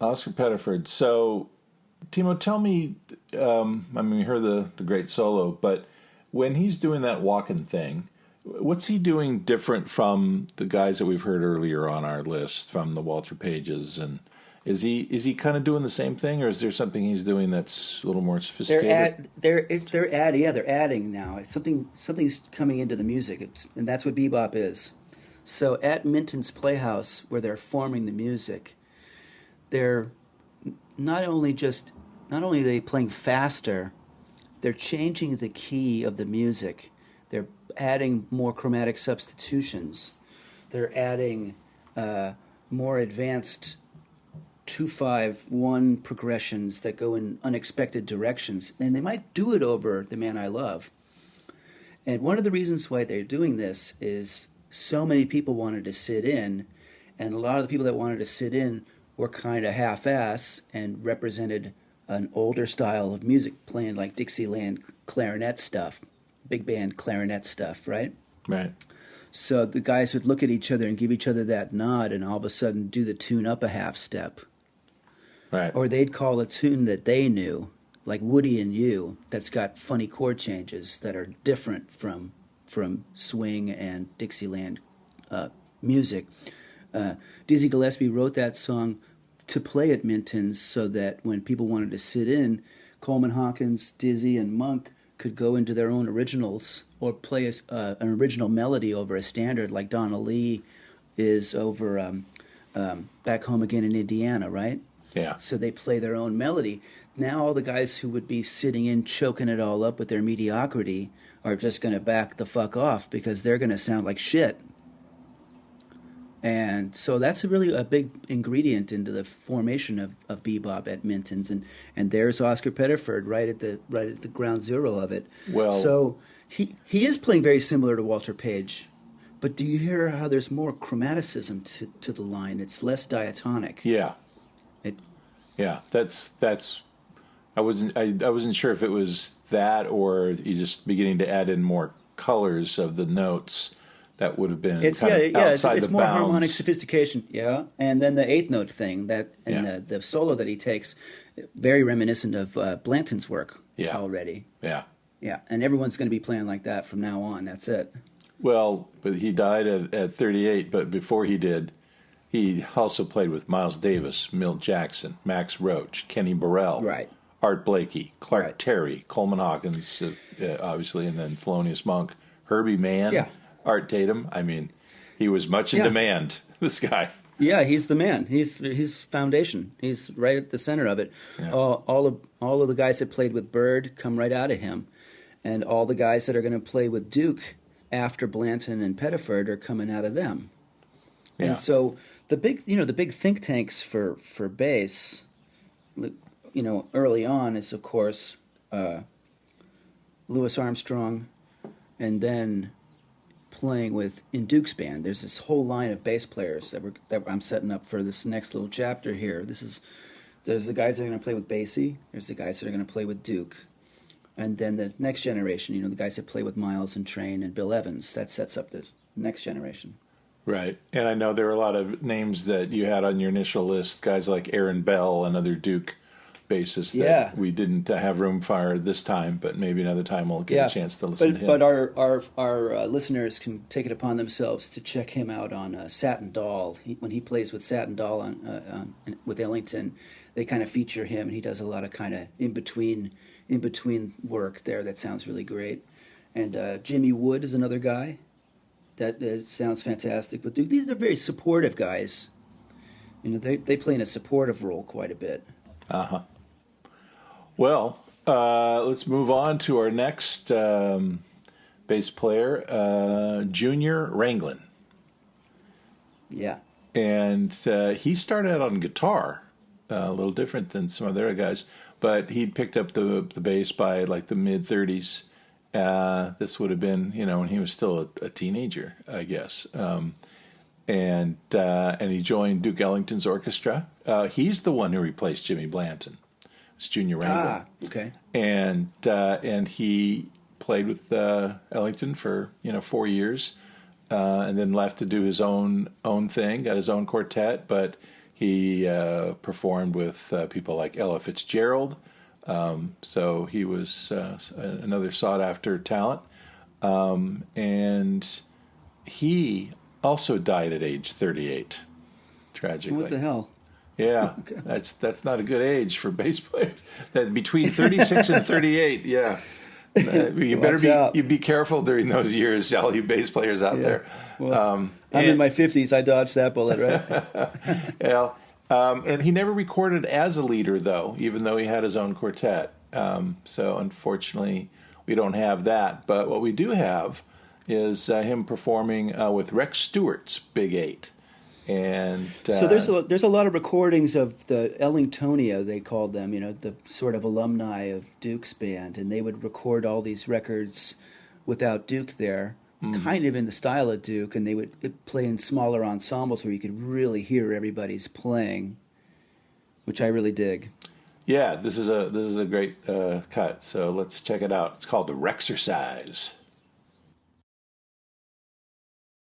Oscar Pettiford. So, Timo, tell me. We heard the great solo, but when he's doing that walking thing, what's he doing different from the guys that we've heard earlier on our list, from the Walter Pages? And is he kind of doing the same thing, or is there something he's doing that's a little more sophisticated? They're adding now. Something's coming into the music, and that's what bebop is. So at Minton's Playhouse, where they're forming the music, they're not only are they playing faster, they're changing the key of the music. They're adding more chromatic substitutions. They're adding more advanced 2-5-1 progressions that go in unexpected directions, and they might do it over The Man I Love. And one of the reasons why they're doing this is so many people wanted to sit in, and a lot of the people that wanted to sit in were kind of half-ass and represented an older style of music, playing like Dixieland clarinet stuff, big band clarinet stuff, right? Right. So the guys would look at each other and give each other that nod and all of a sudden do the tune up a half step. Right. Or they'd call a tune that they knew, like Woody and You, that's got funny chord changes that are different from swing and Dixieland music. Dizzy Gillespie wrote that song to play at Minton's so that when people wanted to sit in, Coleman Hawkins, Dizzy, and Monk could go into their own originals or play an original melody over a standard like Donna Lee is over Back Home Again in Indiana, right? Yeah. So they play their own melody. Now all the guys who would be sitting in choking it all up with their mediocrity are just going to back the fuck off because they're going to sound like shit. And so that's really a big ingredient into the formation of bebop at Minton's, and there's Oscar Pettiford right at the ground zero of it. Well, so he is playing very similar to Walter Page, but do you hear how there's more chromaticism to the line? It's less diatonic. Yeah. Yeah, that's. I wasn't sure if it was that or you just beginning to add in more colors of the notes. That would have been it's more bounds. Harmonic sophistication, yeah. And then the eighth note thing the solo that he takes, very reminiscent of Blanton's work already. Yeah, yeah. And everyone's going to be playing like that from now on. That's it. Well, but he died at 38. But before he did, he also played with Miles Davis, Milt Jackson, Max Roach, Kenny Burrell, right. Art Blakey, Clark Terry, Coleman Hawkins, obviously, and then Thelonious Monk, Herbie Mann. Yeah. Art Tatum. I mean, he was much in demand, this guy. Yeah, he's the man. He's foundation. He's right at the center of it. Yeah. All of the guys that played with Bird come right out of him. And all the guys that are going to play with Duke after Blanton and Pettiford are coming out of them. Yeah. And so the big think tanks for bass, early on is of course Louis Armstrong, and then playing with in Duke's band. There's this whole line of bass players that I'm setting up for this next little chapter here. There's the guys that are going to play with Basie. There's the guys that are going to play with Duke, and then the next generation. The guys that play with Miles and Train and Bill Evans. That sets up the next generation. Right, and I know there are a lot of names that you had on your initial list. Guys like Aaron Bell, another Duke bassist that we didn't have room for this time, but maybe another time we'll get a chance to listen to him. But our listeners can take it upon themselves to check him out on Satin Doll. When he plays with Satin Doll with Ellington, they kind of feature him, and he does a lot of kind of in between work there that sounds really great. And Jimmy Wood is another guy that sounds fantastic. But these are very supportive guys. They play in a supportive role quite a bit. Uh-huh. Well, let's move on to our next bass player, Junior Ranglin. Yeah. And he started out on guitar, a little different than some of the other guys, but he picked up the bass by like the mid-30s. This would have been, when he was still a teenager, I guess. And he joined Duke Ellington's orchestra. He's the one who replaced Jimmy Blanton. It's Junior Ranglin. Okay. And he played with Ellington for 4 years, and then left to do his own thing. Got his own quartet, but He performed with people like Ella Fitzgerald, so he was another sought-after talent. And he also died at age 38, tragically. What the hell? Yeah, that's not a good age for bass players. That between 36 and 38, yeah. You be careful during those years, all you bass players out there. Well, I'm in my 50s. I dodged that bullet, right? Yeah. And he never recorded as a leader, though, even though he had his own quartet. So unfortunately, we don't have that. But what we do have is him performing with Rex Stewart's Big Eight. And so there's a lot of recordings of the Ellingtonia, they called them, the sort of alumni of Duke's band, and they would record all these records without Duke there, kind of in the style of Duke, and they would play in smaller ensembles where you could really hear everybody's playing, which I really dig. Yeah, this is a great cut. So let's check it out. It's called the Rexercise.